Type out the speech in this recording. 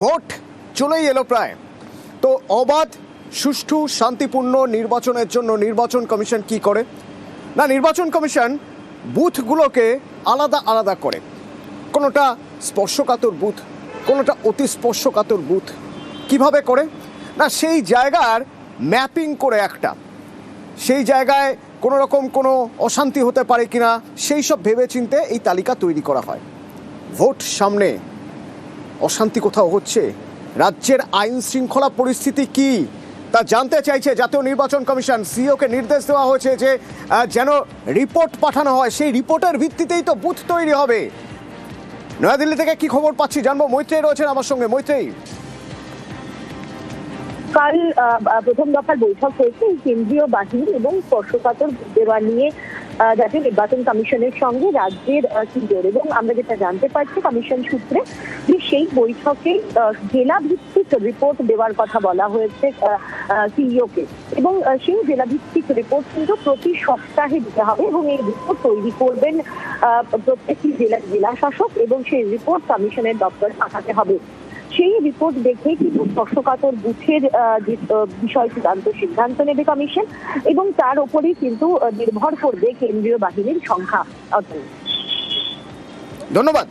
Vote চলেই এলো প্রায়, তো অবাধ সুষ্ঠু শান্তিপূর্ণ নির্বাচনের জন্য নির্বাচন কমিশন কি করে না, নির্বাচন কমিশন বুথগুলোকে আলাদা আলাদা করে। কোনোটা স্পর্শকাতর বুথ, কোনোটা অতি স্পর্শকাতর বুথ। কিভাবে করে না, সেই জায়গার ম্যাপিং করে একটা, সেই জায়গায় কোনো রকম কোনো অশান্তি হতে পারে কিনা সেই সব ভেবেচিন্তে এই তালিকা তৈরি করা হয়। ভোট সামনে অশান্তি কোথাও হচ্ছে, রাজ্যের আইন শৃঙ্খলা পরিস্থিতি কি তা জানতে চাইছে জাতীয় নির্বাচন কমিশন। সিইওকে নির্দেশ দেওয়া হয়েছে যে যেন রিপোর্ট পাঠানো হয়, সেই রিপোর্টের ভিত্তিতেই তো বুথ তৈরি হবে। নয়াদিল্লি থেকে কি খবর পাচ্ছি জানবো, মৈত্রেয়ী রয়েছেন আমার সঙ্গে। মৈত্রেয়ী, কাল প্রথম দফার বৈঠক হয়েছে কেন্দ্রীয় বাহিনী এবং স্পর্শকাতর দেওয়া নিয়ে জাতীয় নির্বাচন কমিশনের সঙ্গে রাজ্যের সিনিয়র, এবং আমরা যেটা জানতে পারছি কমিশন সূত্রে যে সেই বৈঠকে জেলা ভিত্তিক রিপোর্ট দেওয়ার কথা বলা হয়েছে সিইওকে, এবং সেই জেলা ভিত্তিক রিপোর্ট কিন্তু প্রতি সপ্তাহে দিতে হবে এবং এই রিপোর্ট তৈরি করবেন প্রত্যেকটি জেলা শাসক, এবং সেই রিপোর্ট কমিশনের দপ্তরে পাঠাতে হবে। সেই রিপোর্ট দেখে কিন্তু স্পর্শকাতর বুথের যে বিষয় সিদ্ধান্ত নেবে কমিশন, এবং তার উপরেই কিন্তু নির্ভর করবে কেন্দ্রীয় বাহিনীর সংখ্যা। ধন্যবাদ।